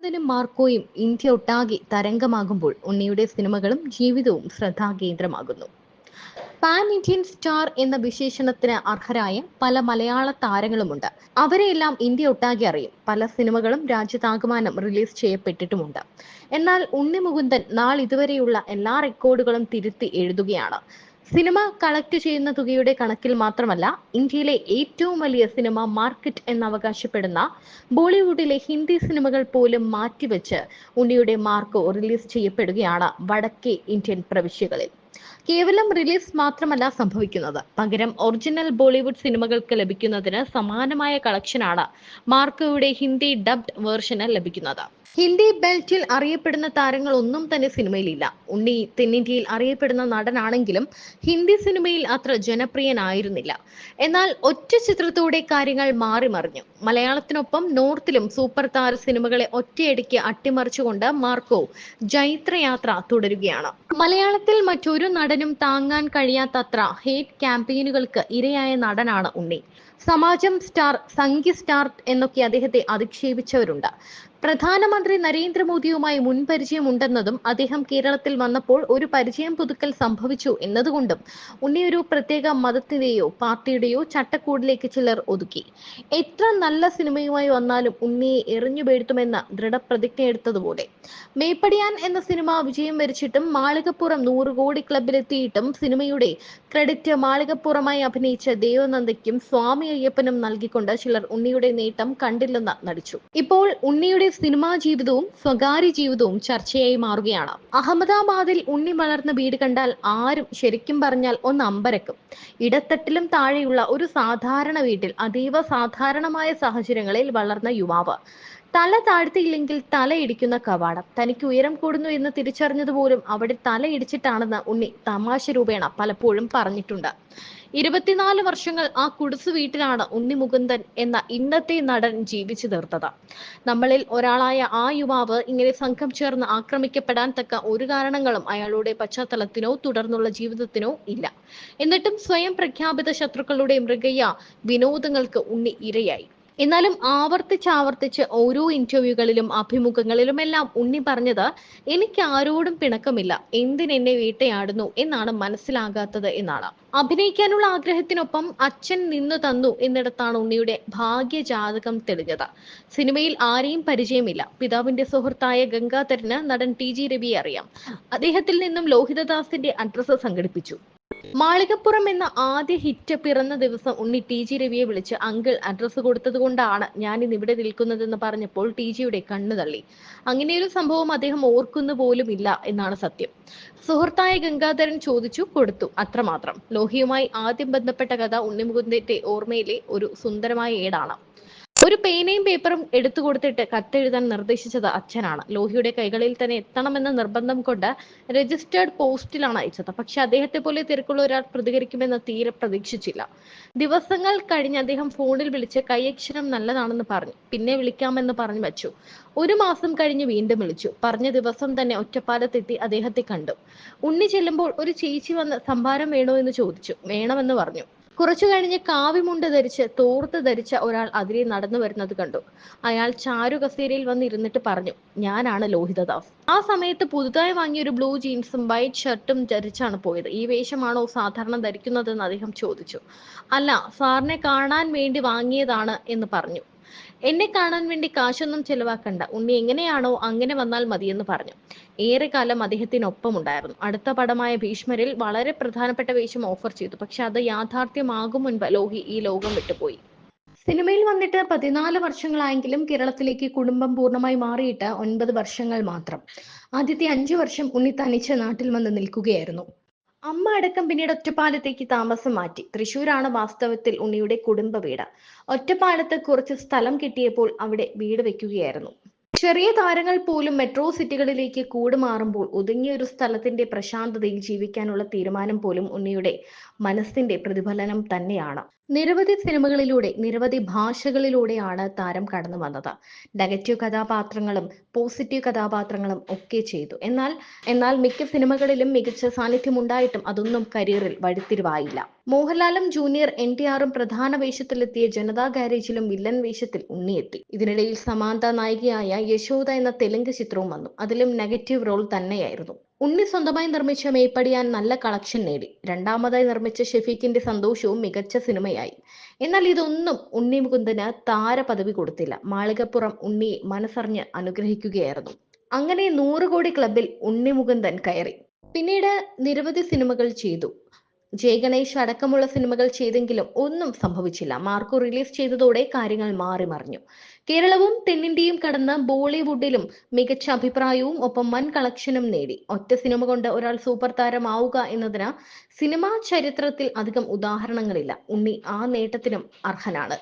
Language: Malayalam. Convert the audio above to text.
ും മാർക്കോയും ഇന്ത്യ ഒട്ടാകെ തരംഗമാകുമ്പോൾ ഉണ്ണിയുടെ സിനിമകളും ജീവിതവും ശ്രദ്ധാകേന്ദ്രമാകുന്നു. പാൻ ഇന്ത്യൻ സ്റ്റാർ എന്ന വിശേഷണത്തിന് അർഹരായ പല മലയാള താരങ്ങളുമുണ്ട്. അവരെയെല്ലാം ഇന്ത്യ ഒട്ടാകെ അറിയും. പല സിനിമകളും രാജ്യത്താകമാനം റിലീസ് ചെയ്യപ്പെട്ടിട്ടുമുണ്ട്. എന്നാൽ ഉണ്ണി മുകുന്ദൻ നാളിതുവരെയുള്ള എല്ലാ റെക്കോർഡുകളും തിരുത്തി എഴുതുകയാണ്. സിനിമ കളക്ട് ചെയ്യുന്ന തുകയുടെ കണക്കിൽ മാത്രമല്ല, ഇന്ത്യയിലെ ഏറ്റവും വലിയ സിനിമ മാർക്കറ്റ് എന്നവകാശപ്പെടുന്ന ബോളിവുഡിലെ ഹിന്ദി സിനിമകൾ പോലും മാറ്റിവെച്ച് ഉണ്ണിയുടെ മാർക്കോ റിലീസ് ചെയ്യപ്പെടുകയാണ് വടക്കേ ഇന്ത്യൻ പ്രവിശ്യകളിൽ. കേവലം റിലീസ് മാത്രമല്ല സംഭവിക്കുന്നത്, പകരം ഒറിജിനൽ ബോളിവുഡ് സിനിമകൾക്ക് ലഭിക്കുന്നതിന് സമാനമായ കളക്ഷനാണ് മാർക്കോയുടെ ഹിന്ദി ഡബ്ഡ് വേർഷന് ലഭിക്കുന്നത്. ഹിന്ദി ബെൽറ്റിൽ അറിയപ്പെടുന്ന താരങ്ങൾ ഒന്നും തന്നെ സിനിമയിലില്ല. ഉണ്ണി തെന്നിന്ത്യയിൽ അറിയപ്പെടുന്ന നടനാണെങ്കിലും ഹിന്ദി സിനിമയിൽ അത്ര ജനപ്രിയനായിരുന്നില്ല. എന്നാൽ ഒറ്റ ചിത്രത്തോടെ കാര്യങ്ങൾ മാറിമറിഞ്ഞു. മലയാളത്തിനൊപ്പം നോർത്തിലും സൂപ്പർ താര സിനിമകളെ ഒറ്റയടിക്ക് അട്ടിമറിച്ചുകൊണ്ട് മാർക്കോ ജൈത്രയാത്ര തുടരുകയാണ്. മലയാളത്തിൽ മറ്റൊരു നടനും താങ്ങാൻ കഴിയാത്തത്ര ഹേറ്റ് ക്യാമ്പയിനുകൾക്ക് ഇരയായ നടനാണ് ഉണ്ണി. സമാജം സ്റ്റാർ, സംഘി സ്റ്റാർ എന്നൊക്കെ അദ്ദേഹത്തെ അധിക്ഷേപിച്ചവരുണ്ട്. പ്രധാനമന്ത്രി നരേന്ദ്രമോദിയുമായി മുൻപരിചയം ഉണ്ടെന്നതും അദ്ദേഹം കേരളത്തിൽ വന്നപ്പോൾ ഒരു പരിചയം പുതുക്കൽ സംഭവിച്ചു എന്നതുകൊണ്ടും ഉണ്ണി ഒരു പ്രത്യേക മതത്തിന്റെയോ പാർട്ടിയുടെയോ ചട്ടക്കൂടിലേക്ക് ചിലർ ഒതുക്കി. എത്ര നല്ല സിനിമയുമായി വന്നാലും ഉണ്ണിയെ എറിഞ്ഞു വീഴ്ത്തുമെന്ന ദൃഢപ്രതിജ്ഞയെടുത്തതുപോലെ. മേപ്പടിയാൻ എന്ന സിനിമ വിജയം വരിച്ചിട്ടും മാളികപ്പുറം 100 കോടി ക്ലബിലെത്തിയിട്ടും സിനിമയുടെ ക്രെഡിറ്റ് മാളികപ്പുറമായി അഭിനയിച്ച ദേവനന്ദയ്ക്കും സ്വാമി അയ്യപ്പനും നൽകിക്കൊണ്ട് ചിലർ ഉണ്ണിയുടെ നേട്ടം കണ്ടില്ലെന്ന് നടിച്ചു. ഇപ്പോൾ ഉണ്ണിയുടെ സിനിമാ ജീവിതവും സ്വകാര്യ ജീവിതവും ചർച്ചയായി മാറുകയാണ്. അഹമ്മദാബാദിൽ ഉണ്ണി വളർന്ന വീട് കണ്ടാൽ ആരും ശരിക്കും പറഞ്ഞാൽ ഒന്ന് അമ്പരക്കും. ഇടത്തട്ടിലും താഴെയുള്ള ഒരു സാധാരണ വീട്ടിൽ അതീവ സാധാരണമായ സാഹചര്യങ്ങളിൽ വളർന്ന യുവാവ്. തല താഴ്ത്തിയില്ലെങ്കിൽ തലയിടിക്കുന്ന കവാടം. തനിക്ക് ഉയരം കൂടുന്നു എന്ന് തിരിച്ചറിഞ്ഞതുപോലും അവിടെ തലയിടിച്ചിട്ടാണെന്ന് ഉണ്ണി തമാശ രൂപേണ പലപ്പോഴും പറഞ്ഞിട്ടുണ്ട്. 24 വർഷങ്ങൾ ആ കുടിസു വീട്ടിലാണ് ഉണ്ണി മുകുന്ദൻ എന്ന ഇന്നത്തെ നടൻ ജീവിച്ചു തീർത്തത്. നമ്മളിൽ ഒരാളായ ആ യുവാവ് ഇങ്ങനെ സംഘം ചേർന്ന് ആക്രമിക്കപ്പെടാൻ തക്ക ഒരു കാരണങ്ങളും അയാളുടെ പശ്ചാത്തലത്തിനോ തുടർന്നുള്ള ജീവിതത്തിനോ ഇല്ല. എന്നിട്ടും സ്വയം പ്രഖ്യാപിത ശത്രുക്കളുടെ മൃഗീയ വിനോദങ്ങൾക്ക് ഉണ്ണി ഇരയായി. എന്നാലും ആവർത്തിച്ച് ഓരോ ഇന്റർവ്യൂകളിലും അഭിമുഖങ്ങളിലുമെല്ലാം ഉണ്ണി പറഞ്ഞത്, എനിക്ക് ആരോടും പിണക്കമില്ല, എന്തിനെന്നെ വേട്ടയാടുന്നു എന്നാണ് മനസ്സിലാകാത്തത് എന്നാണ്. അഭിനയിക്കാനുള്ള ആഗ്രഹത്തിനൊപ്പം അച്ഛൻ നിന്നു തന്നു എന്നിടത്താണ് ഉണ്ണിയുടെ ഭാഗ്യജാതകം തെളിഞ്ഞത്. സിനിമയിൽ ആരെയും പരിചയമില്ല. പിതാവിന്റെ സുഹൃത്തായ ഗംഗാധരന് നടൻ ടി.ജി. രവിയെ അറിയാം. അദ്ദേഹത്തിൽ നിന്നും ലോഹിതദാസിന്റെ അഡ്രസ്സ് സംഘടിപ്പിച്ചു. മാളികപ്പുറം എന്ന ആദ്യ ഹിറ്റ് പിറന്ന ദിവസം ഉണ്ണി ടി.ജി. രവിയെ വിളിച്ച് അങ്കിൾ അഡ്രസ്സ് കൊടുത്തത് കൊണ്ടാണ് ഞാൻ ഇന്ന് ഇവിടെ നിൽക്കുന്നതെന്ന് പറഞ്ഞപ്പോൾ ടി.ജിയുടെ കണ്ണു തള്ളി. അങ്ങനെയൊരു സംഭവം അദ്ദേഹം ഓർക്കുന്നു പോലും ഇല്ല എന്നാണ് സത്യം. സുഹൃത്തായ ഗംഗാധരൻ ചോദിച്ചു, കൊടുത്തു, അത്രമാത്രം. ലോഹിയുമായി ആദ്യം ബന്ധപ്പെട്ട കഥ ഉണ്ണിമുകുന്ദന്റെ ഓർമ്മയിലെ ഒരു സുന്ദരമായ ഏടാണ്. ഒരു പേനയും പേപ്പറും എടുത്തു കൊടുത്തിട്ട് കത്തെഴുതാൻ നിർദ്ദേശിച്ചത് അച്ഛനാണ്. ലോഹിയുടെ കൈകളിൽ തന്നെ എത്തണമെന്ന നിർബന്ധം കൊണ്ട് രജിസ്റ്റേർഡ് പോസ്റ്റിലാണ് അയച്ചത്. പക്ഷെ അദ്ദേഹത്തെ പോലെ തിരക്കുള്ള ഒരാൾ പ്രതികരിക്കുമെന്ന് തീരെ പ്രതീക്ഷിച്ചില്ല. ദിവസങ്ങൾ കഴിഞ്ഞ് അദ്ദേഹം ഫോണിൽ വിളിച്ച് കൈയക്ഷരം നല്ലതാണെന്ന് പറഞ്ഞു. പിന്നെ വിളിക്കാമെന്ന് പറഞ്ഞു വച്ചു. 1 മാസം കഴിഞ്ഞ് വീണ്ടും വിളിച്ചു. പറഞ്ഞ ദിവസം തന്നെ ഒറ്റപ്പാലത്തെത്തി അദ്ദേഹത്തെ കണ്ടു. ഉണ്ണി ചെല്ലുമ്പോൾ ഒരു ചേച്ചി വന്ന് സംഭാരം വേണോ എന്ന് ചോദിച്ചു. വേണമെന്ന് പറഞ്ഞു. കുറച്ചു കഴിഞ്ഞ് കാവിമുണ്ട് ധരിച്ച് തോർത്ത് ധരിച്ച ഒരാൾ അതിലെ നടന്നു വരുന്നത് കണ്ടു. അയാൾ ചാരു കസേരയിൽ വന്ന് ഇരുന്നിട്ട് പറഞ്ഞു, ഞാനാണ് ലോഹിതദാസ്. ആ സമയത്ത് പുതുതായി വാങ്ങിയ ഒരു ബ്ലൂ ജീൻസും വൈറ്റ് ഷർട്ടും ധരിച്ചാണ് പോയത്. ഈ വേഷമാണോ സാധാരണ ധരിക്കുന്നതെന്ന് അദ്ദേഹം ചോദിച്ചു. അല്ല, സാറിനെ കാണാൻ വേണ്ടി വാങ്ങിയതാണ് എന്ന് പറഞ്ഞു. എന്നെ കാണാൻ വേണ്ടി കാശൊന്നും ചെലവാക്കണ്ട, ഉണ്ണി എങ്ങനെയാണോ അങ്ങനെ വന്നാൽ മതിയെന്ന് പറഞ്ഞു. ഏറെക്കാലം അദ്ദേഹത്തിനൊപ്പം ഉണ്ടായിരുന്നു. അടുത്ത പടമായ ഭീഷ്മരിൽ വളരെ പ്രധാനപ്പെട്ട വേഷം ഓഫർ ചെയ്തു. പക്ഷെ അത് യാഥാർത്ഥ്യമാകും മുൻപ് ലോഹി ഈ ലോകം വിട്ടുപോയി. സിനിമയിൽ വന്നിട്ട് 14 വർഷങ്ങളായെങ്കിലും കേരളത്തിലേക്ക് കുടുംബം പൂർണ്ണമായി മാറിയിട്ട് 9 വർഷങ്ങൾ മാത്രം. ആദ്യത്തെ 5 വർഷം ഉണ്ണി തനിച്ച് നാട്ടിൽ വന്ന് നിൽക്കുകയായിരുന്നു. അമ്മ അടക്കം പിന്നീട് ഒറ്റപ്പാലത്തേക്ക് താമസം മാറ്റി. തൃശ്ശൂരാണ് വാസ്തവത്തിൽ ഉണ്ണിയുടെ കുടുംബ വീട്. ഒറ്റപ്പാലത്ത് കുറച്ച് സ്ഥലം കിട്ടിയപ്പോൾ അവിടെ വീട് വെക്കുകയായിരുന്നു. ചെറിയ താരങ്ങൾ പോലും മെട്രോ സിറ്റികളിലേക്ക് കൂടുമാറുമ്പോൾ ഒതുങ്ങിയ ഒരു സ്ഥലത്തിന്റെ പ്രശാന്തതയിൽ ജീവിക്കാനുള്ള തീരുമാനം പോലും ഉണ്ണിയുടെ മനസ്സിന്റെ പ്രതിഫലനം തന്നെയാണ്. നിരവധി സിനിമകളിലൂടെ നിരവധി ഭാഷകളിലൂടെയാണ് താരം കടന്നു വന്നത്. നെഗറ്റീവ് കഥാപാത്രങ്ങളും പോസിറ്റീവ് കഥാപാത്രങ്ങളും ഒക്കെ ചെയ്തു. എന്നാൽ മിക്ക സിനിമകളിലും മികച്ച സാന്നിധ്യം ഉണ്ടായിട്ടും അതൊന്നും കരിയറിൽ വഴിത്തിരിവായില്ല. മോഹൻലാലും ജൂനിയർ NTRും പ്രധാന വേഷത്തിലെത്തിയ ജനതാ ഗാരേജിലും വില്ലൻ വേഷത്തിൽ ഉണ്ണിയെത്തി. ഇതിനിടയിൽ സമാന്ത നായികയായ യശോദ എന്ന തെലുങ്ക് ചിത്രവും വന്നു. അതിലും നെഗറ്റീവ് റോൾ തന്നെയായിരുന്നു. ഉണ്ണി സ്വന്തമായി നിർമ്മിച്ച മേപ്പടിയാൻ നല്ല കളക്ഷൻ നേടി. രണ്ടാമതായി നിർമ്മിച്ച ഷെഫീഖിന്റെ സന്തോഷവും മികച്ച സിനിമയായി. എന്നാൽ ഇതൊന്നും ഉണ്ണി മുകുന്ദന് താരപദവി കൊടുത്തില്ല. മാളികപ്പുറം ഉണ്ണിയെ മനസ്സറിഞ്ഞ് അനുഗ്രഹിക്കുകയായിരുന്നു. അങ്ങനെ 100 കോടി ക്ലബിൽ ഉണ്ണി മുകുന്ദൻ കയറി. പിന്നീട് നിരവധി സിനിമകൾ ചെയ്തു. ജയഗണേഷ് അടക്കമുള്ള സിനിമകൾ ചെയ്തെങ്കിലും ഒന്നും സംഭവിച്ചില്ല. മാർക്കോ റിലീസ് ചെയ്തതോടെ കാര്യങ്ങൾ മാറി മറിഞ്ഞു. കേരളവും തെന്നിന്ത്യയും കടന്ന് ബോളിവുഡിലും മികച്ച അഭിപ്രായവും ഒപ്പം വൻ കളക്ഷനും നേടി. ഒറ്റ സിനിമ കൊണ്ട് ഒരാൾ സൂപ്പർ താരമാവുക എന്നതിന് സിനിമാ ചരിത്രത്തിൽ അധികം ഉദാഹരണങ്ങളില്ല. ഉണ്ണി ആ നേട്ടത്തിനും അർഹനാണ്.